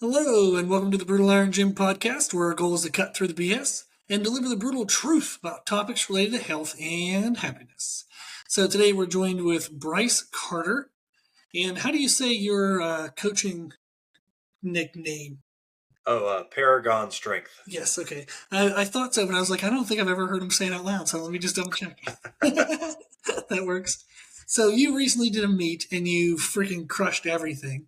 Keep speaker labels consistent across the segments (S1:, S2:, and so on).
S1: Hello, and welcome to the Brutal Iron Gym podcast, where our goal is to cut through the BS and deliver the brutal truth about topics related to health and happiness. So today we're joined with Bryce Carter. And how do you say your coaching nickname?
S2: Paragon Strength.
S1: Yes, okay. I thought so, but I was like, I don't think I've ever heard him say it out loud, so let me just double check. That works. So you recently did a meet and you freaking crushed everything.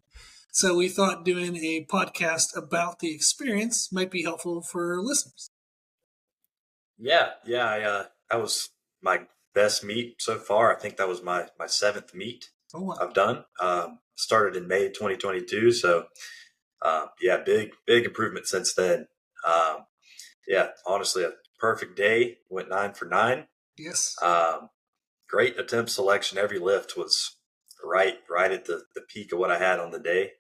S1: So we thought doing a podcast about the experience might be helpful for listeners.
S2: That was my best meet so far. I think that was my seventh meet I've done. Started in May 2022, so big improvement since then. Honestly, a perfect day. Went 9 for 9.
S1: Yes.
S2: Great attempt selection. Every lift was right at the peak of what I had on the day.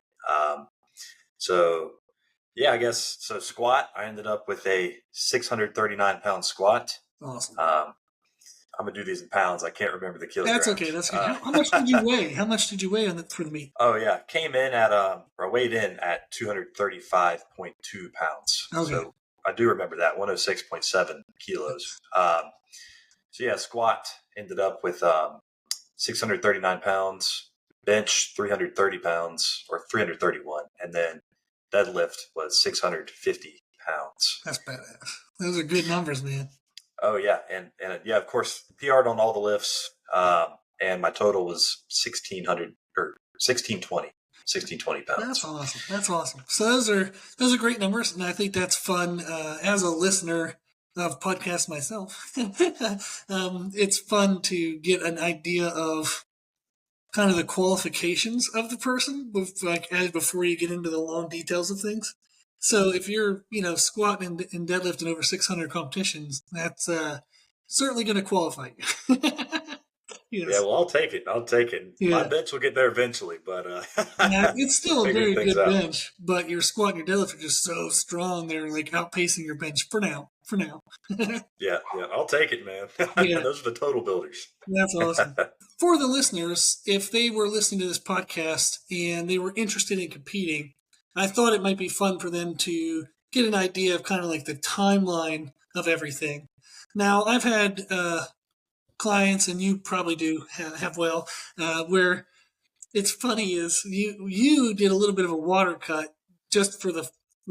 S2: I guess so. Squat, I ended up with a 639-pound squat.
S1: Awesome.
S2: I'm gonna do these in pounds. I can't remember the kilograms.
S1: That's okay. That's good. How much did you weigh? How much did you weigh for the meet?
S2: Oh yeah, came in at I weighed in at 235.2 pounds.
S1: Okay.
S2: So I do remember that 106.7 kilos. Squat ended up with 639 pounds, bench 330 pounds or 331, and then deadlift was 650 pounds.
S1: That's badass. Those are good numbers, man.
S2: Oh yeah, and of course PR'd on all the lifts, and my total was 1600 or 1620 pounds.
S1: That's awesome. So those are great numbers, and I think that's fun as a listener of podcasts myself. It's fun to get an idea of kind of the qualifications of the person, before you get into the long details of things. So if you're, squatting and deadlifting over 600 competitions, that's certainly going to qualify you.
S2: Yes. Yeah, well, I'll take it. Yeah. My bench will get there eventually, but
S1: it's still a very good bench. But your squat and your deadlift are just so strong; they're like outpacing your bench for now.
S2: Yeah, I'll take it, man. Yeah. Those are the total builders.
S1: That's awesome. For the listeners, if they were listening to this podcast and they were interested in competing, I thought it might be fun for them to get an idea of kind of like the timeline of everything. Now, I've had clients, and you probably do have where it's funny is you did a little bit of a water cut just for the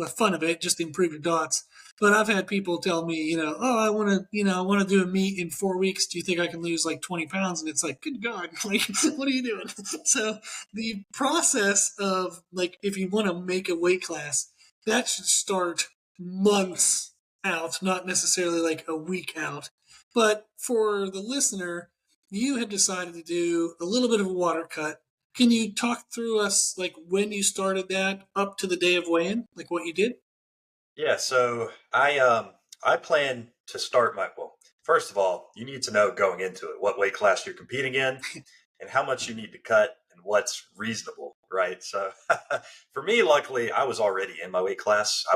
S1: fun of it, just to improve your dots. But I've had people tell me, I want to do a meet in 4 weeks. Do you think I can lose like 20 pounds? And it's like, good God, like, what are you doing? So the process of like, if you want to make a weight class, that should start months out, not necessarily like a week out. But for the listener, you had decided to do a little bit of a water cut. Can you talk through us like when you started that up to the day of weigh-in, like what you did?
S2: Yeah, so I plan to start first of all, you need to know going into it what weight class you're competing in and how much you need to cut and what's reasonable, right? So for me, luckily, I was already in my weight class.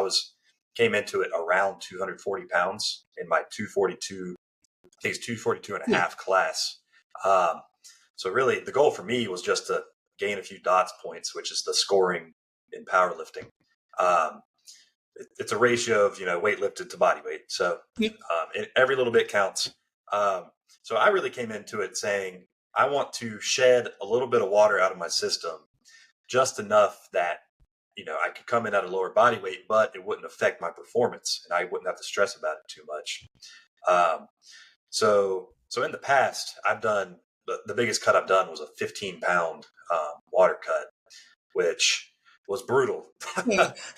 S2: Came into it around 240 pounds in my 242, I think it's 242 and a half class. So really the goal for me was just to gain a few dots points, which is the scoring in powerlifting. It's a ratio of, weight lifted to body weight. So every little bit counts. So I really came into it saying, I want to shed a little bit of water out of my system, just enough that, I could come in at a lower body weight, but it wouldn't affect my performance and I wouldn't have to stress about it too much. So in the past, I've done the biggest cut I've done was a 15-pound water cut, which was brutal.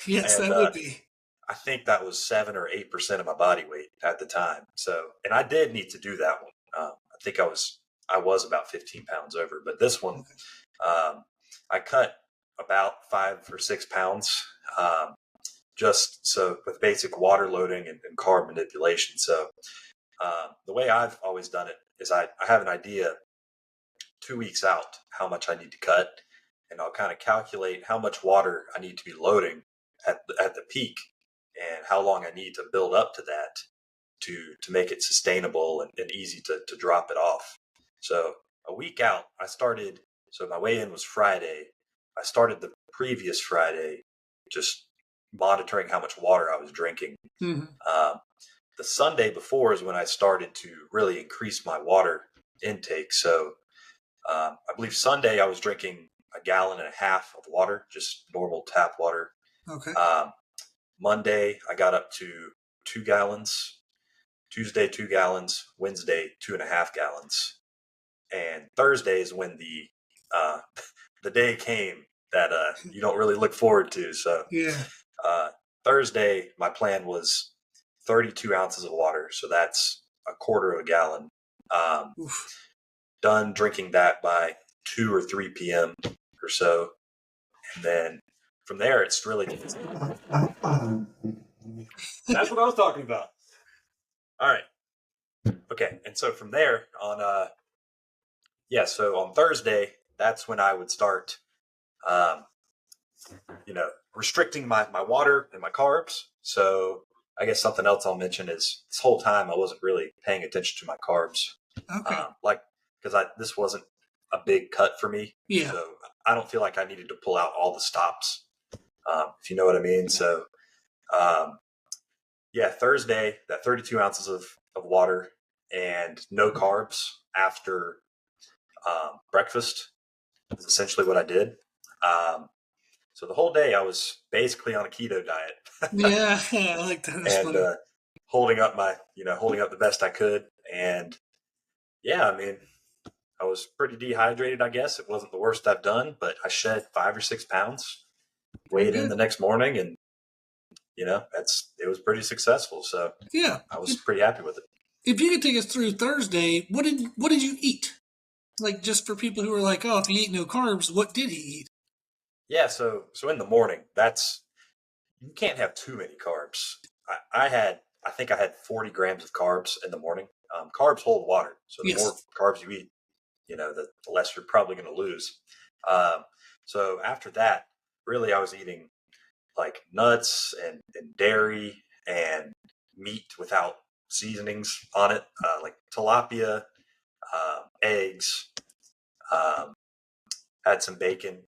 S1: Yes, that would be.
S2: I think that was 7 or 8% of my body weight at the time. So, and I did need to do that one. I think I was about 15 pounds over, but this one, I cut about 5 or 6 pounds, just so with basic water loading and carb manipulation. So, the way I've always done it is I have an idea 2 weeks out how much I need to cut, and I'll kind of calculate how much water I need to be loading at the peak and how long I need to build up to that to make it sustainable and easy to drop it off. So a week out, so my weigh-in was Friday. I started the previous Friday just monitoring how much water I was drinking.
S1: Mm-hmm.
S2: The Sunday before is when I started to really increase my water intake. So I believe Sunday I was drinking 1.5 gallons of water, just normal tap water.
S1: Okay.
S2: Monday I got up to 2 gallons. Tuesday 2 gallons. Wednesday 2.5 gallons. And Thursday is when the day came that you don't really look forward to. So
S1: Yeah.
S2: Thursday, my plan was 32 ounces of water. So that's 1/4 gallon.
S1: Oof.
S2: Done drinking that by 2 or 3 p.m. or so. And then from there, it's really. That's what I was talking about. All right. Okay. And so from there so on Thursday, that's when I would start, um, restricting my water and my carbs. So I guess something else I'll mention is this whole time I wasn't really paying attention to my carbs,
S1: Okay.
S2: because this wasn't a big cut for me.
S1: Yeah.
S2: So I don't feel like I needed to pull out all the stops, if you know what I mean. So Thursday, that 32 ounces of water and no carbs after breakfast is essentially what I did. So the whole day I was basically on a keto diet.
S1: Yeah. I like that. That's
S2: and
S1: funny.
S2: holding up the best I could. And yeah, I mean, I was pretty dehydrated, I guess. It wasn't the worst I've done, but I shed 5 or 6 pounds, weighed in the next morning, and it was pretty successful. So
S1: Yeah.
S2: I was pretty happy with it.
S1: If you could take us through Thursday, what did you eat? Like, just for people who are like, oh, if he ate no carbs, what did he eat?
S2: Yeah, so in the morning, you can't have too many carbs. I think I had 40 grams of carbs in the morning. Carbs hold water, so the more
S1: Yes.
S2: carbs you eat, the less you're probably going to lose. So after that, really, I was eating like nuts and dairy and meat without seasonings on it, like tilapia, eggs, um, had some bacon.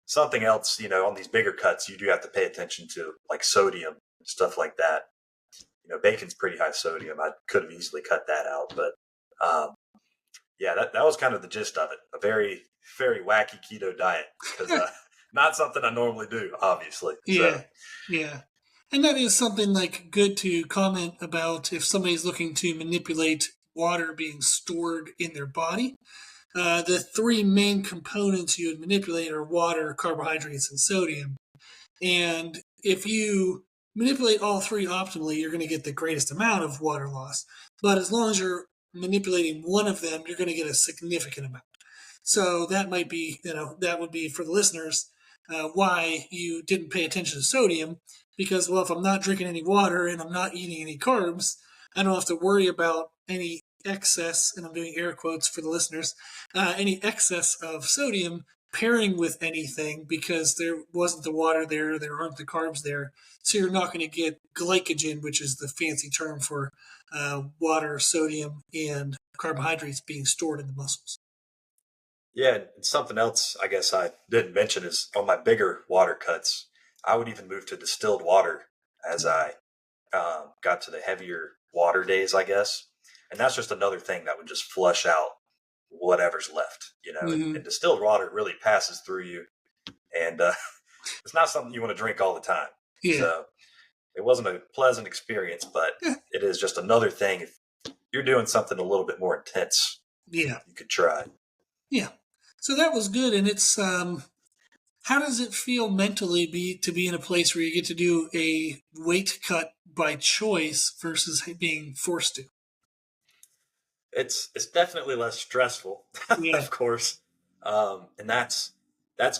S2: Something else, on these bigger cuts, you do have to pay attention to, like sodium, stuff like that. Bacon's pretty high sodium. I could have easily cut that out, but um, that was kind of the gist of it. A very, very wacky keto diet, because not something I normally do, obviously. So
S1: Yeah. Yeah. And that is something like good to comment about if somebody's looking to manipulate water being stored in their body. The three main components you would manipulate are water, carbohydrates, and sodium. And if you manipulate all three optimally, you're going to get the greatest amount of water loss. But as long as you're manipulating one of them, you're going to get a significant amount. So that might be, that would be for the listeners why you didn't pay attention to sodium. Because, well, if I'm not drinking any water and I'm not eating any carbs, I don't have to worry about any excess, and I'm doing air quotes for the listeners, any excess of sodium pairing with anything because there wasn't the water there aren't the carbs there. So you're not going to get glycogen, which is the fancy term for water, sodium, and carbohydrates being stored in the muscles.
S2: yeah, and something else I guess I didn't mention is on my bigger water cuts, I would even move to distilled water as I got to the heavier water days, I guess. And that's just another thing that would just flush out whatever's left,
S1: Mm-hmm.
S2: and distilled water really passes through you. And it's not something you want to drink all the time.
S1: Yeah.
S2: So it wasn't a pleasant experience, but
S1: Yeah.
S2: it is just another thing. If you're doing something a little bit more intense,
S1: Yeah.
S2: you could try.
S1: Yeah. So that was good. And it's, how does it feel mentally to be in a place where you get to do a weight cut by choice versus being forced to?
S2: It's definitely less stressful,
S1: Yeah.
S2: of course, and that's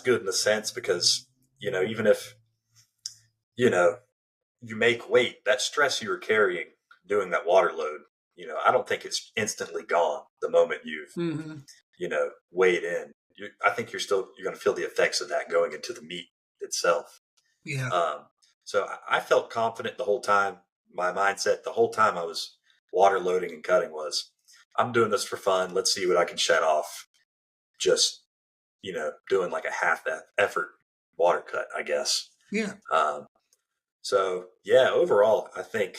S2: good in a sense because even if you make weight, that stress you were carrying doing that water load, I don't think it's instantly gone the moment you've
S1: Mm-hmm.
S2: weighed in. I think you're going to feel the effects of that going into the meat itself.
S1: Yeah.
S2: So I felt confident the whole time. My mindset the whole time I was water loading and cutting was, I'm doing this for fun. Let's see what I can shed off. Just, doing like a half that effort water cut, I guess.
S1: Yeah.
S2: So yeah, overall, I think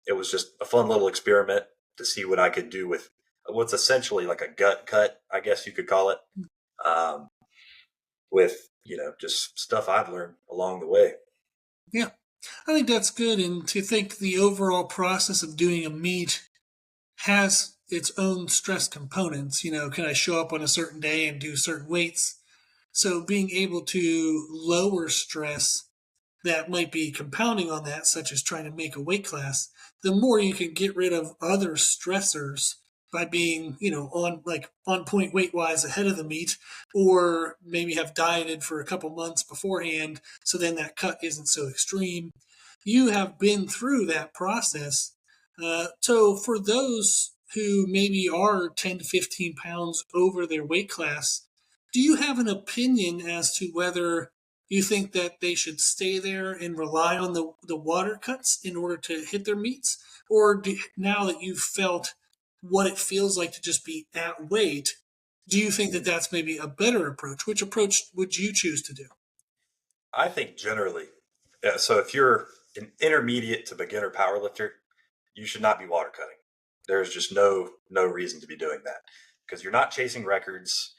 S2: it was just a fun little experiment to see what I could do with what's essentially like a gut cut, I guess you could call it, um, with just stuff I've learned along the way.
S1: Yeah. I think that's good. And to think the overall process of doing a meet has its own stress components. Can I show up on a certain day and do certain weights? So being able to lower stress that might be compounding on that, such as trying to make a weight class, the more you can get rid of other stressors by being, on point weight wise ahead of the meet, or maybe have dieted for a couple months beforehand. So then that cut isn't so extreme. You have been through that process. So for those who maybe are 10 to 15 pounds over their weight class, do you have an opinion as to whether you think that they should stay there and rely on the water cuts in order to hit their meets? Or now that you've felt what it feels like to just be at weight, do you think that that's maybe a better approach? Which approach would you choose to do?
S2: I think generally, yeah, so if you're an intermediate to beginner powerlifter, you should not be water cutting. There's just no reason to be doing that because you're not chasing records.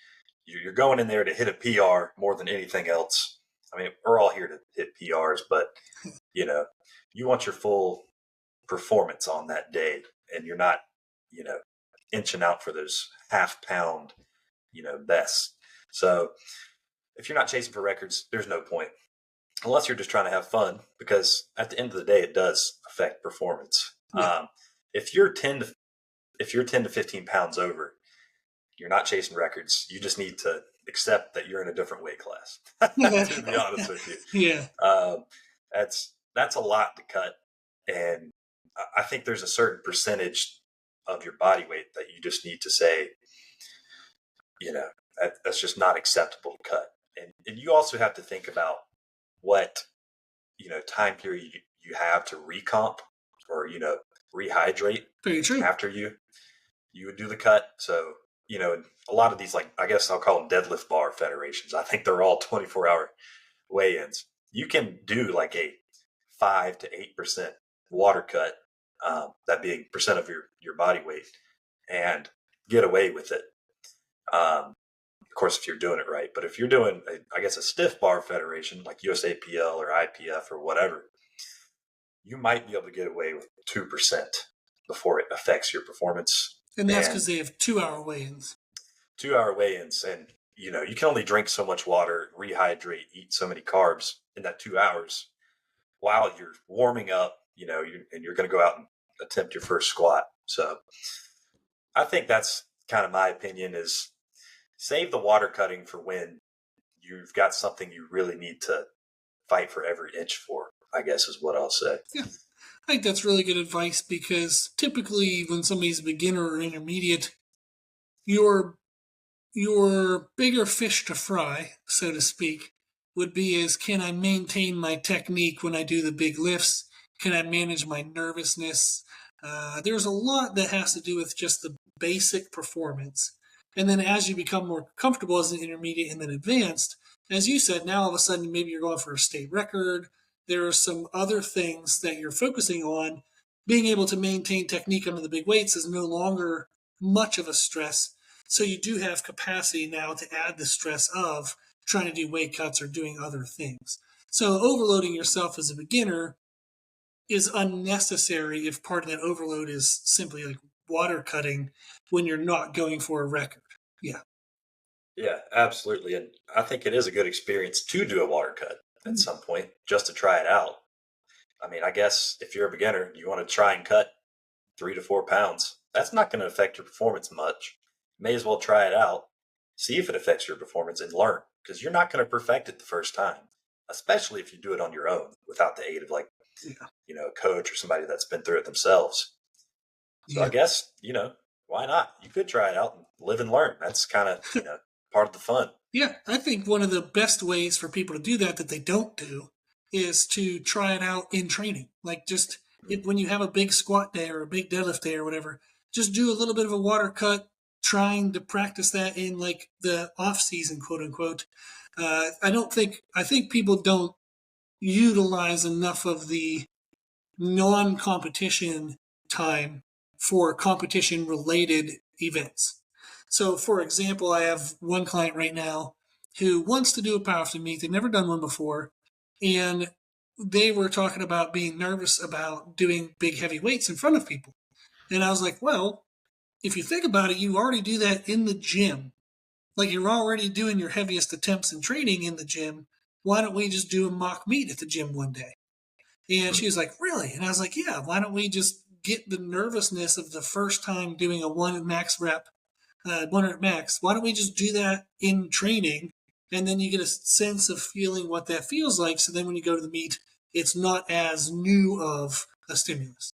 S2: You're going in there to hit a PR more than anything else. I mean, we're all here to hit PRs, but you know, you want your full performance on that day, and you're not, you know, inching out for those half pound, bests. So if you're not chasing for records, there's no point unless you're just trying to have fun, because at the end of the day, it does affect performance.
S1: Yeah.
S2: If you're 10 to 15 pounds over, you're not chasing records. You just need to accept that you're in a different weight class. To be honest with you,
S1: Yeah.
S2: That's a lot to cut, and I think there's a certain percentage of your body weight that you just need to say, that's just not acceptable to cut. And you also have to think about what time period you have to recomp or rehydrate
S1: Very true.
S2: after you would do the cut. So a lot of these, like, I guess I'll call them deadlift bar federations, I think they're all 24-hour weigh-ins. You can do like a 5 to 8% water cut, that being percent of your body weight, and get away with it. Of course, if you're doing it right. But if you're doing, I guess, a stiff bar federation like USAPL or IPF or whatever, you might be able to get away with 2% before it affects your performance.
S1: And that's because they have 2 hour weigh-ins.
S2: 2 hour weigh-ins, and you can only drink so much water, rehydrate, eat so many carbs in that 2 hours while you're warming up. And you're going to go out and attempt your first squat. So I think that's kind of my opinion: is save the water cutting for when you've got something you really need to fight for every inch for, I guess is what I'll say.
S1: Yeah. I think that's really good advice because typically when somebody's a beginner or intermediate, your your bigger fish to fry, so to speak, would be is can I maintain my technique when I do the big lifts? Can I manage my nervousness? There's a lot that has to do with just the basic performance. And then as you become more comfortable as an intermediate and then advanced, as you said, now all of a sudden maybe you're going for a state record. There are some other things that you're focusing on. Being able to maintain technique under the big weights is no longer much of a stress, so you do have capacity now to add the stress of trying to do weight cuts or doing other things. So overloading yourself as a beginner is unnecessary if part of that overload is simply like water cutting when you're not going for a record. Yeah.
S2: Yeah, absolutely. And I think it is a good experience to do a water cut at some point just to try it out. I mean, I guess if you're a beginner, you want to try and cut 3 to 4 pounds. That's not going to affect your performance much. May as well try it out, see if it affects your performance, and learn, because you're not going to perfect it the first time, especially if you do it on your own without the aid of, like,
S1: Yeah.
S2: a coach or somebody that's been through it themselves. So I
S1: Yeah.
S2: guess, why not? You could try it out and live and learn. That's kind of, part of the fun.
S1: Yeah, I think one of the best ways for people to do that they don't do is to try it out in training. Like just when you have a big squat day or a big deadlift day or whatever, just do a little bit of a water cut, trying to practice that in like the off season, quote unquote. I think people don't utilize enough of the non-competition time for competition-related events. So, for example, I have one client right now who wants to do a powerlifting meet. They've never done one before, and they were talking about being nervous about doing big, heavy weights in front of people. And I was like, well, if you think about it, you already do that in the gym. Like, you're already doing your heaviest attempts in training in the gym. Why don't we just do a mock meet at the gym one day? And she was like, really? And I was like, yeah, why don't we just get the nervousness of the first time doing a 1 rep max? Why don't we just do that in training? And then you get a sense of feeling what that feels like. So then when you go to the meet, it's not as new of a stimulus.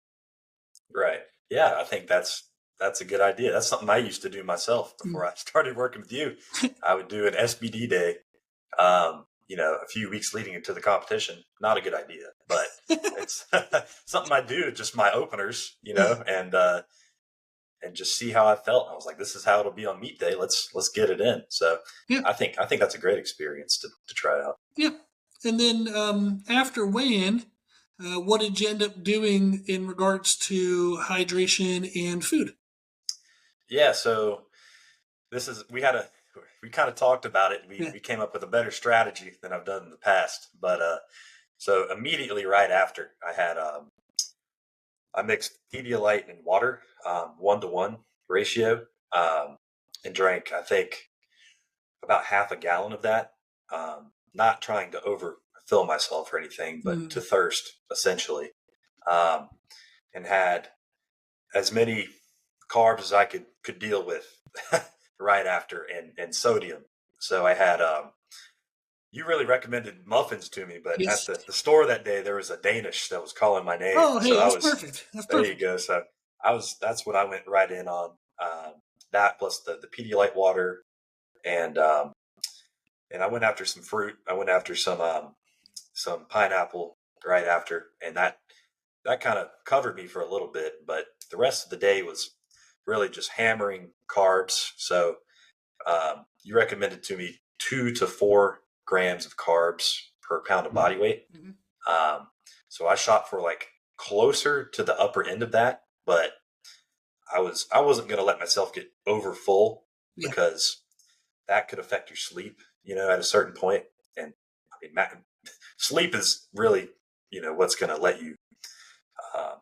S2: Right. Yeah, I think that's a good idea. That's something I used to do myself before I started working with you. I would do an SBD day, a few weeks leading into the competition. Not a good idea, but it's something I do, just my openers, and just see how I felt. I was like, this is how it'll be on meet day. Let's get it in. So
S1: Yeah.
S2: I think that's a great experience to try out.
S1: Yeah. And then after weigh-in, what did you end up doing in regards to hydration and food?
S2: Yeah, so we kind of talked about it. We came up with a better strategy than I've done in the past. But so immediately right after, I mixed Pedialyte and water, 1-to-1 ratio, and drank, I think, about half a gallon of that. Not trying to overfill myself or anything, but to thirst essentially, and had as many carbs as I could deal with right after, and sodium. So I had you really recommended muffins to me, but
S1: Yes.
S2: at the store that day there was a Danish that was calling my name.
S1: Oh, hey,
S2: so
S1: that's perfect. That's
S2: there
S1: perfect.
S2: you go. So that's what I went right in on. That plus the Pedialyte water, and I went after some fruit. I went after some pineapple right after, and that kind of covered me for a little bit. But the rest of the day was really just hammering carbs. So you recommended to me 2 to 4 grams of carbs per pound of body weight. So I shot for like closer to the upper end of that, but I wasn't going to let myself get over full because that could affect your sleep, at a certain point. And I mean, sleep is really, what's going to let you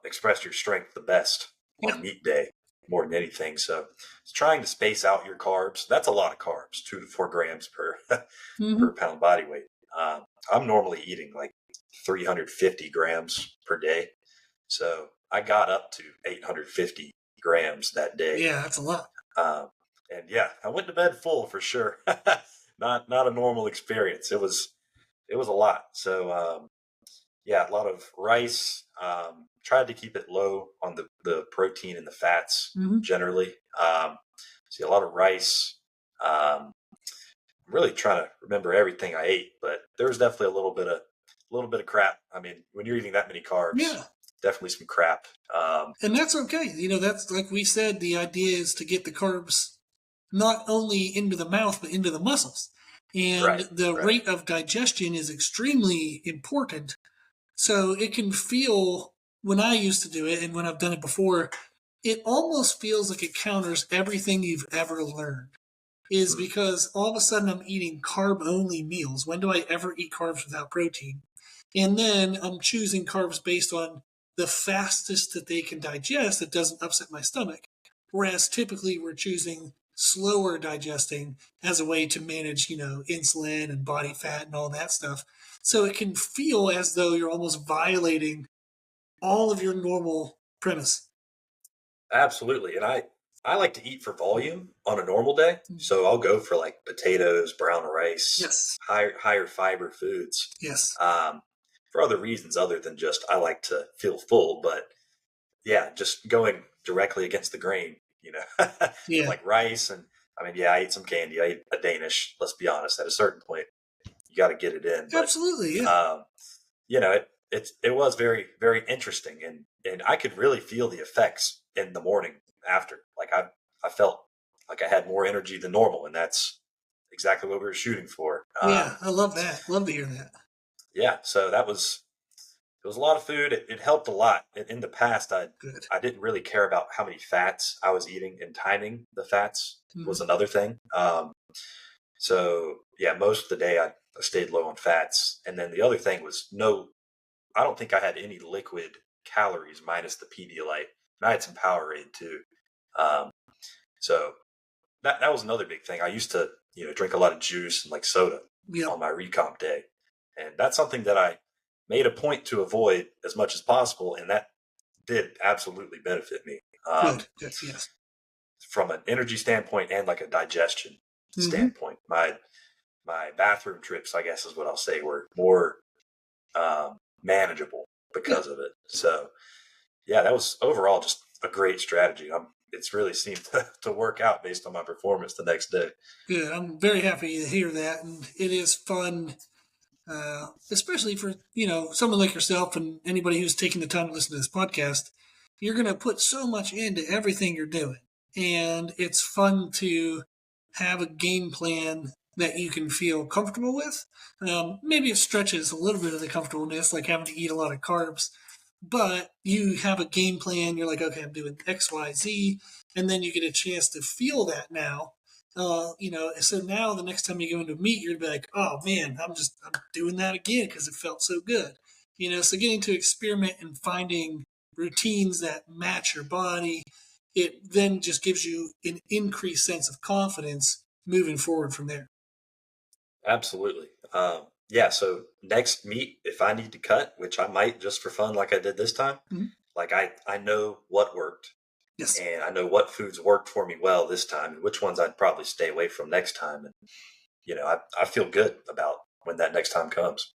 S2: express your strength the best on meet day more than anything. So it's trying to space out your carbs. That's a lot of carbs, 2 to 4 grams per per pound body weight. I'm normally eating like 350 grams per day. So I got up to 850 grams that day.
S1: Yeah, that's a lot.
S2: And yeah, I went to bed full for sure. Not a normal experience. It was a lot. So yeah, a lot of rice. Tried to keep it low on the protein and the fats generally. See a lot of rice. I'm really trying to remember everything I ate, but there was definitely a little bit of crap. I mean, when you're eating that many carbs, definitely some crap.
S1: And that's okay. That's like we said, the idea is to get the carbs not only into the mouth, but into the muscles. And the rate of digestion is extremely important. So it can feel, when I used to do it and when I've done it before, it almost feels like it counters everything you've ever learned. Is because all of a sudden I'm eating carb-only meals. When do I ever eat carbs without protein? And then I'm choosing carbs based on the fastest that they can digest that doesn't upset my stomach. Whereas typically we're choosing slower digesting as a way to manage, insulin and body fat and all that stuff. So it can feel as though you're almost violating all of your normal premise.
S2: Absolutely. And I like to eat for volume on a normal day. So I'll go for like potatoes, brown rice, higher fiber foods.
S1: Yes.
S2: For other reasons other than just I like to feel full, but yeah, just going directly against the grain, like rice. And I mean, I ate some candy. I ate a Danish. Let's be honest. At a certain point, you got to get it in. But,
S1: absolutely, yeah.
S2: It was very, very interesting, and I could really feel the effects in the morning after. Like I felt like I had more energy than normal, and that's exactly what we were shooting for.
S1: I love that. Love to hear that.
S2: yeah, so it was a lot of food. It helped a lot. In the past,
S1: Good.
S2: I didn't really care about how many fats I was eating, and timing the fats was
S1: Mhm.
S2: another thing. So yeah, most of the day I stayed low on fats, and then the other thing was no. I don't think I had any liquid calories minus the Pedialyte, and I had some Powerade too. Um, so that was another big thing. I used to drink a lot of juice and like soda
S1: Yep.
S2: on my recomp day, and that's something that I made a point to avoid as much as possible, and that did absolutely benefit me
S1: Good. Good. Yes.
S2: from an energy standpoint and like a digestion
S1: Hmm.
S2: standpoint. My bathroom trips, I guess, is what I'll say, were more manageable
S1: Good.
S2: because of it. So yeah, that was overall just a great strategy. It's really seemed to work out based on my performance the next day.
S1: Good. I'm very happy to hear that, and it is fun, especially for someone like yourself and anybody who's taking the time to listen to this podcast. You're going to put so much into everything you're doing, and it's fun to have a game plan that you can feel comfortable with. Maybe it stretches a little bit of the comfortableness, like having to eat a lot of carbs, but you have a game plan. You're like, okay, I'm doing X, Y, Z, and then you get a chance to feel that now. So now the next time you go into a meet, you're gonna be like, oh man, I'm doing that again because it felt so good. So getting to experiment and finding routines that match your body, it then just gives you an increased sense of confidence moving forward from there.
S2: Absolutely. Yeah. So next meet, if I need to cut, which I might just for fun, like I did this time,
S1: Mhm.
S2: like I know what worked
S1: Yes.
S2: and I know what foods worked for me well this time and which ones I'd probably stay away from next time. And, I feel good about when that next time comes.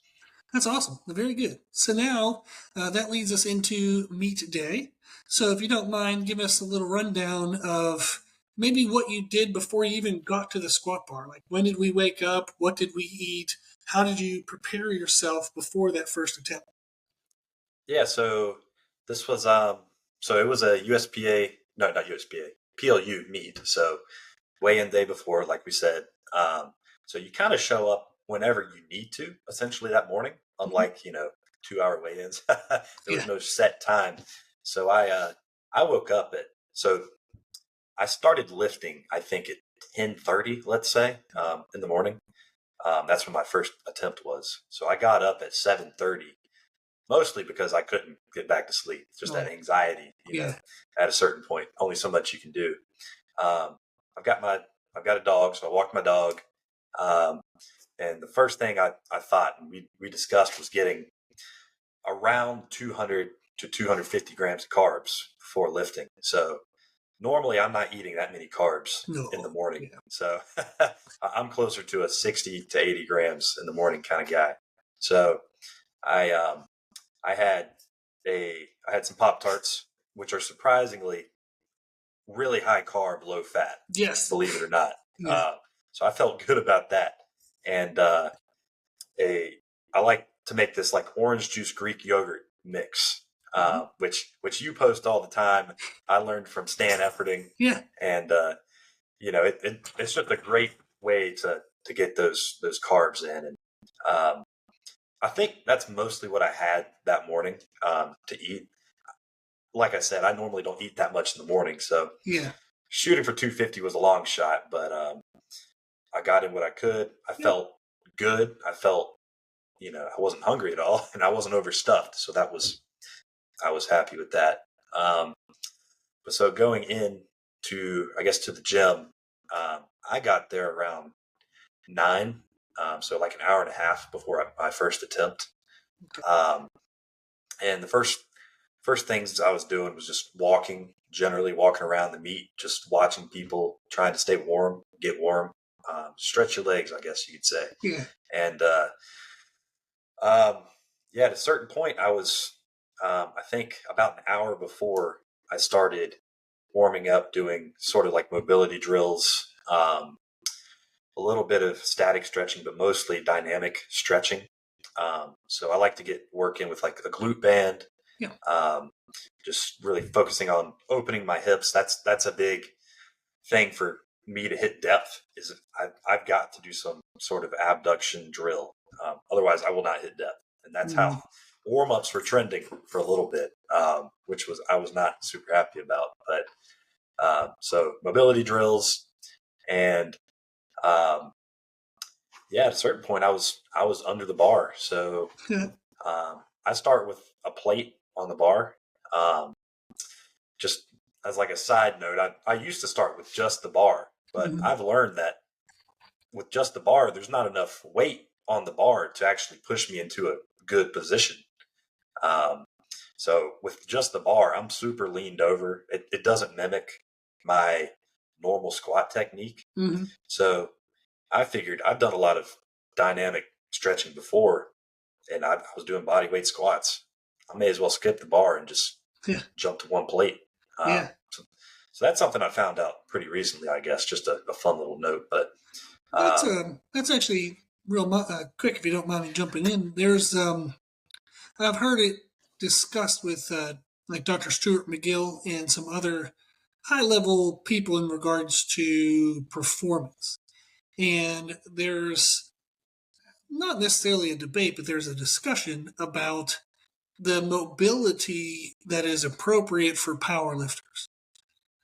S1: That's awesome. Very good. So now that leads us into meet day. So if you don't mind, give us a little rundown of maybe what you did before you even got to the squat bar. Like when did we wake up? What did we eat? How did you prepare yourself before that first attempt?
S2: Yeah. So this was, so it was a USPA, no, not USPA, PLU meet. So weigh-in day before, like we said. Um, so you kind of show up whenever you need to, essentially that morning,
S1: Mhm.
S2: unlike 2 hour weigh-ins. There was
S1: Yeah.
S2: no set time. So I woke up at so I started lifting, I think at 10:30, let's say, in the morning. That's when my first attempt was. So I got up at 7:30, mostly because I couldn't get back to sleep. Just that
S1: Oh,
S2: anxiety,
S1: yeah.
S2: at a certain point, only so much you can do. Um, I've got my I've got a dog, so I walked my dog. Um, and the first thing I thought and we discussed was getting around 200 to 250 grams of carbs before lifting. So normally I'm not eating that many carbs in the
S1: No.
S2: morning.
S1: Yeah.
S2: So I'm closer to a 60 to 80 grams in the morning kind of guy. So I I had I had some Pop Tarts, which are surprisingly really high carb, low fat,
S1: Yes.
S2: believe it or not.
S1: Yeah.
S2: Uh, so I felt good about that. And a I like to make this like orange juice Greek yogurt mix,
S1: Mhm.
S2: which you post all the time. I learned from Stan Efferding,
S1: Yeah.
S2: and it's just a great way to get those carbs in. And um, I think that's mostly what I had that morning to eat. Like I said, I normally don't eat that much in the morning, so
S1: Yeah.
S2: shooting for 250 was a long shot, but I got in what I could. I
S1: Yeah.
S2: felt good. I felt, I wasn't hungry at all, and I wasn't overstuffed, so I was happy with that. Um, but so going in to, I guess, to the gym, I got there around 9, so like an hour and a half before my first attempt.
S1: Okay.
S2: Um, and the first things I was doing was just walking, generally walking around the meet, just watching people, trying to stay warm, get warm, stretch your legs, I guess you could say.
S1: Yeah.
S2: And um, yeah, at a certain point, I think, about an hour before I started warming up, doing sort of like mobility drills, a little bit of static stretching, but mostly dynamic stretching. So I like to get work in with like a glute band,
S1: Yeah.
S2: um, just really focusing on opening my hips. That's a big thing for me to hit depth. Is I've got to do some sort of abduction drill. Otherwise, I will not hit depth. that's how warm-ups were trending for a little bit, which I was not super happy about. But so mobility drills, and at a certain point I was under the bar. So I start with a plate on the bar. Just as like a side note, I used to start with just the bar, but I've learned that with just the bar, there's not enough weight on the bar to actually push me into a good position. So with just the bar, I'm super leaned over. It doesn't mimic my normal squat technique. So I figured I've done a lot of dynamic stretching before, and I was doing body weight squats. I may as well skip the bar and just jump to one plate. So that's something I found out pretty recently, I guess. Just a fun little note. But
S1: that's actually real quick, if you don't mind me jumping in. There's I've heard it discussed with like Dr. Stuart McGill and some other high-level people in regards to performance. And there's not necessarily a debate, but there's a discussion about the mobility that is appropriate for powerlifters.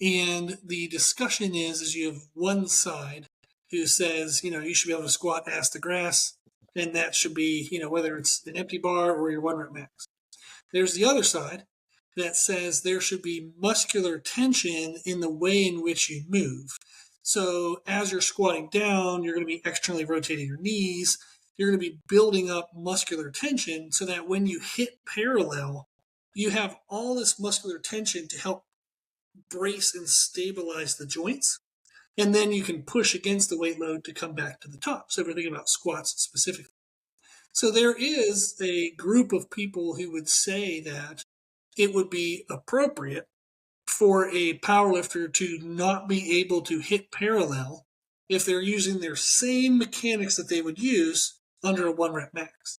S1: And the discussion is you have one side who says, you should be able to squat ass to grass, and that should be, whether it's an empty bar or your 1 rep max. There's the other side that says there should be muscular tension in the way in which you move. So as you're squatting down, you're going to be externally rotating your knees. You're going to be building up muscular tension so that when you hit parallel, you have all this muscular tension to help brace and stabilize the joints. And then you can push against the weight load to come back to the top. So if we're thinking about squats specifically. So there is a group of people who would say that it would be appropriate for a powerlifter to not be able to hit parallel if they're using their same mechanics that they would use under a 1 rep max.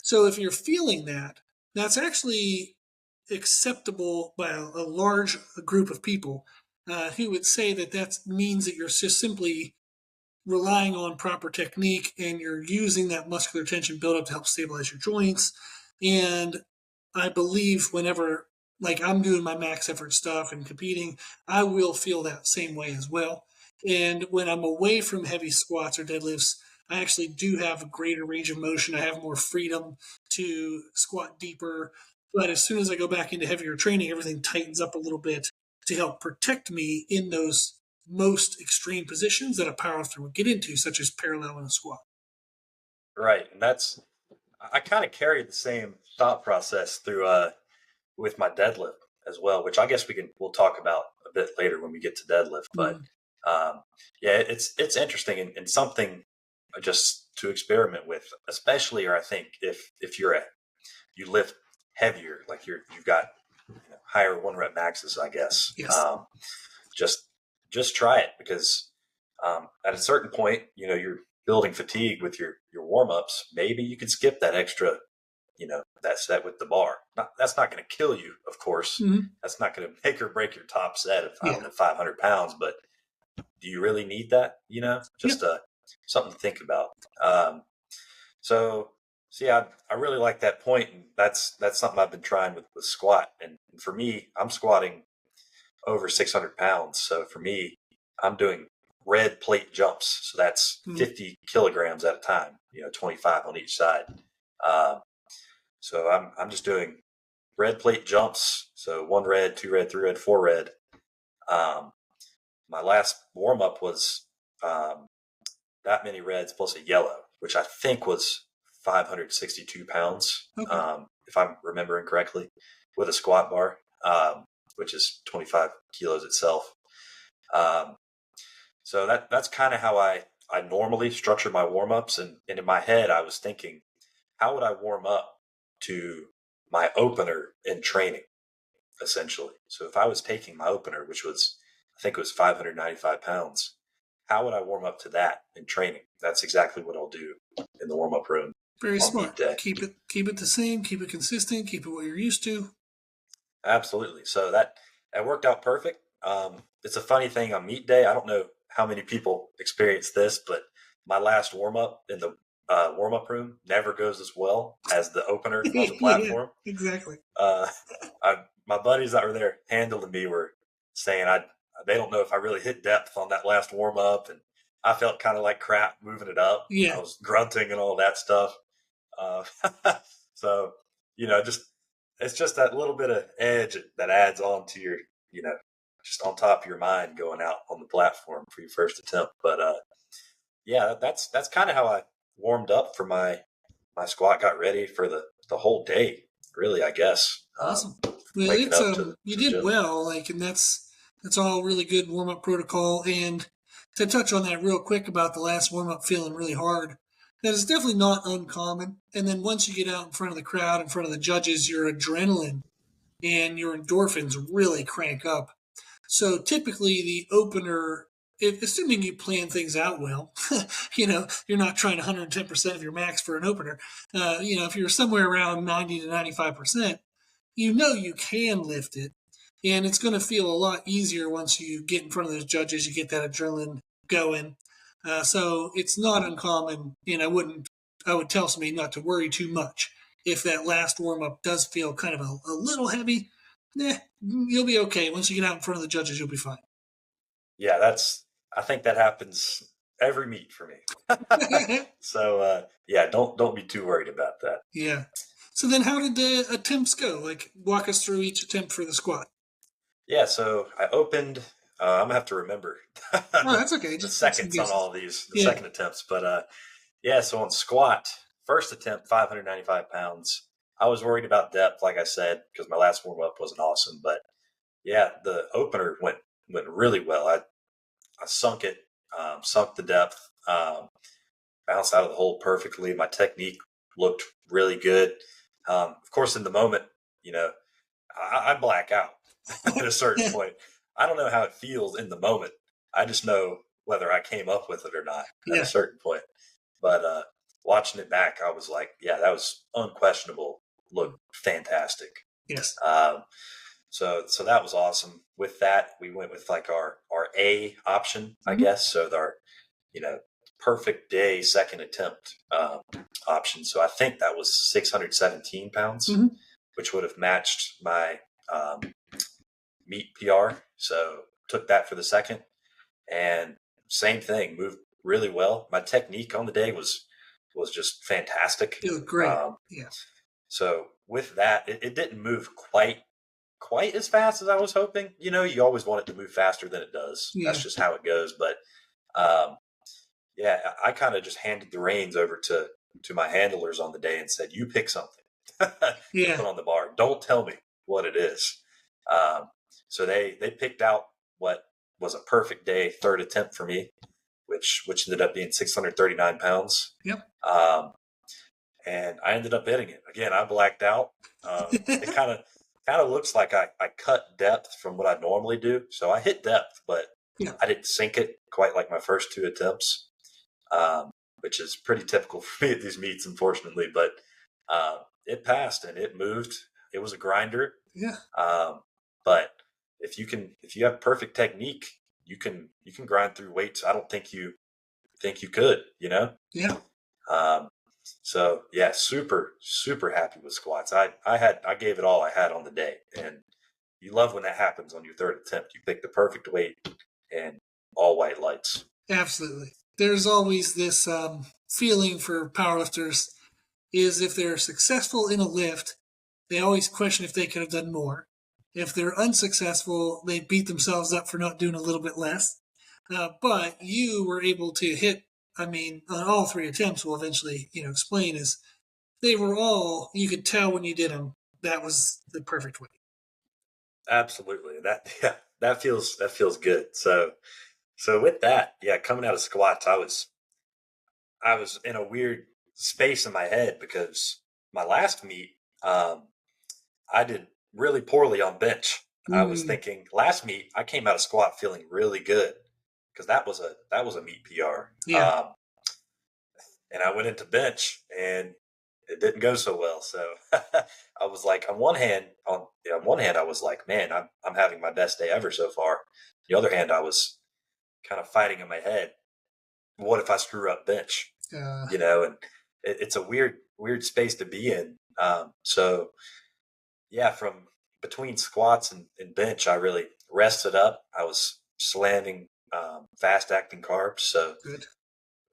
S1: So if you're feeling that, that's actually acceptable by a large group of people who would say that means that you're just simply relying on proper technique and you're using that muscular tension buildup to help stabilize your joints. And I believe whenever, like I'm doing my max effort stuff and competing, I will feel that same way as well. And when I'm away from heavy squats or deadlifts, I actually do have a greater range of motion. I have more freedom to squat deeper. But as soon as I go back into heavier training, everything tightens up a little bit to help protect me in those most extreme positions that a powerlifter would get into, such as parallel in a squat.
S2: Right. And I kind of carried the same thought process through with my deadlift as well, which I guess we'll talk about a bit later when we get to deadlift. But it's interesting and something just to experiment with, especially, or I think if you lift heavier, like you've got higher 1 rep maxes, I guess.
S1: Yes.
S2: Just try it, because at a certain point, you're building fatigue with your warm-ups. Maybe you could skip that extra, that set with the bar. That's not going to kill you, of course. That's not going to make or break your top set of, 500 pounds, but do you really need that? Just something to think about. I really like that point, and that's something I've been trying with squat. And for me, I'm squatting over 600 pounds. So for me, I'm doing red plate jumps. So that's 50 kilograms at a time, 25 on each side. So I'm just doing red plate jumps. So 1 red, 2 red, 3 red, 4 red. My last warm up was that many reds plus a yellow, which I think was 562 pounds, if I'm remembering correctly, with a squat bar, which is 25 kilos itself. So that's kind of how I normally structure my warm-ups. And in my head, I was thinking, how would I warm up to my opener in training, essentially? So if I was taking my opener, which was, I think it was 595 pounds, how would I warm up to that in training? That's exactly what I'll do in the warm-up room.
S1: Very smart. Keep it the same, keep it consistent, keep it what you're used to.
S2: Absolutely. So that worked out perfect. It's a funny thing on meet day. I don't know how many people experience this, but my last warm up in the warm-up room never goes as well as the opener on the
S1: Yeah,
S2: platform.
S1: exactly.
S2: Uh, my buddies that were there handling me were saying they don't know if I really hit depth on that last warm-up, and I felt kind of like crap moving it up.
S1: Yeah.
S2: I was grunting and all that stuff. Uh, so, just it's just that little bit of edge that adds on to your, just on top of your mind going out on the platform for your first attempt. But yeah, that's kind of how I warmed up for my squat, got ready for the whole day. Really, I guess.
S1: Awesome. Well,
S2: Waking
S1: it's
S2: up to
S1: you
S2: the
S1: did
S2: gym.
S1: well, like, and that's all really good warm up protocol. And to touch on that real quick about the last warm up feeling really hard, that is definitely not uncommon. And then once you get out in front of the crowd, in front of the judges, your adrenaline and your endorphins really crank up. So typically, the opener, assuming you plan things out well, you're not trying 110% of your max for an opener. If you're somewhere around 90 to 95%, you can lift it, and it's going to feel a lot easier once you get in front of those judges. You get that adrenaline going, so it's not uncommon. And I would tell somebody not to worry too much if that last warm up does feel kind of a little heavy. You'll be okay. Once you get out in front of the judges, you'll be fine.
S2: Yeah, I think that happens every meet for me. So yeah, don't be too worried about that.
S1: Yeah. So then how did the attempts go? Like, walk us through each attempt for the squat.
S2: Yeah, so I opened. I'm gonna have to remember
S1: Oh, that's okay.
S2: the
S1: Just some
S2: seconds on
S1: guesses.
S2: all these, the
S1: Yeah.
S2: second attempts. But yeah, so on squat, first attempt, 595 pounds. I was worried about depth, like I said, because my last warm up wasn't awesome. But yeah, the opener went really well. I sunk it, sunk the depth, bounced out of the hole perfectly. My technique looked really good. Of course, in the moment, you know, I black out at a certain point. I don't know how it feels in the moment. I just know whether I came up with it or not at a
S1: Yeah.
S2: certain point. But watching it back, I was like, yeah, that was unquestionable. Looked fantastic.
S1: Yes.
S2: So that was awesome. With that, we went with like our A option, I
S1: Mhm.
S2: guess. So our perfect day second attempt option. So I think that was 617 pounds,
S1: Mhm.
S2: which would have matched my um, meet PR. So took that for the second, and same thing, moved really well. My technique on the day was just fantastic.
S1: You look great.
S2: Um,
S1: Yeah.
S2: so with that, it didn't move quite as fast as I was hoping. You always want it to move faster than it does.
S1: Yeah.
S2: That's just how it goes. But um, yeah, I kind of just handed the reins over to my handlers on the day and said, "You pick something to
S1: Yeah.
S2: put on the bar. Don't tell me what it is." Um, so they picked out what was a perfect day third attempt for me, which ended up being 639 pounds.
S1: Yep.
S2: And I ended up hitting it again. I blacked out. It kind of looks like I cut depth from what I normally do. So I hit depth, but
S1: Yeah.
S2: I didn't sink it quite like my first two attempts, which is pretty typical for me at these meets, unfortunately. But it passed and it moved. It was a grinder,
S1: Yeah.
S2: but if you have perfect technique, you can grind through weights. I don't think you could.
S1: Yeah.
S2: Um, so yeah, super, super happy with squats. I gave it all I had on the day, and you love when that happens on your third attempt. You pick the perfect weight and all white lights.
S1: Absolutely. There's always this feeling for powerlifters is if they're successful in a lift, they always question if they could have done more. If they're unsuccessful, they beat themselves up for not doing a little bit less. But you were able to hit, I mean, on all three attempts, we'll eventually, explain, is they were all, you could tell when you did them, that was the perfect way.
S2: Absolutely. That feels good. So with that, yeah, coming out of squats, I was in a weird space in my head because my last meet, I did really poorly on bench. I was
S1: Mm,
S2: thinking last meet I came out of squat feeling really good because that was a meet PR.
S1: yeah.
S2: And I went into bench and it didn't go so well. So I was like, on one hand, I was like, man, I'm having my best day ever so far. The other hand, I was kind of fighting in my head. What if I screw up bench?
S1: Uh,
S2: And it's a weird space to be in. So yeah, from between squats and bench, I really rested up. I was slamming fast acting carbs, so
S1: Good.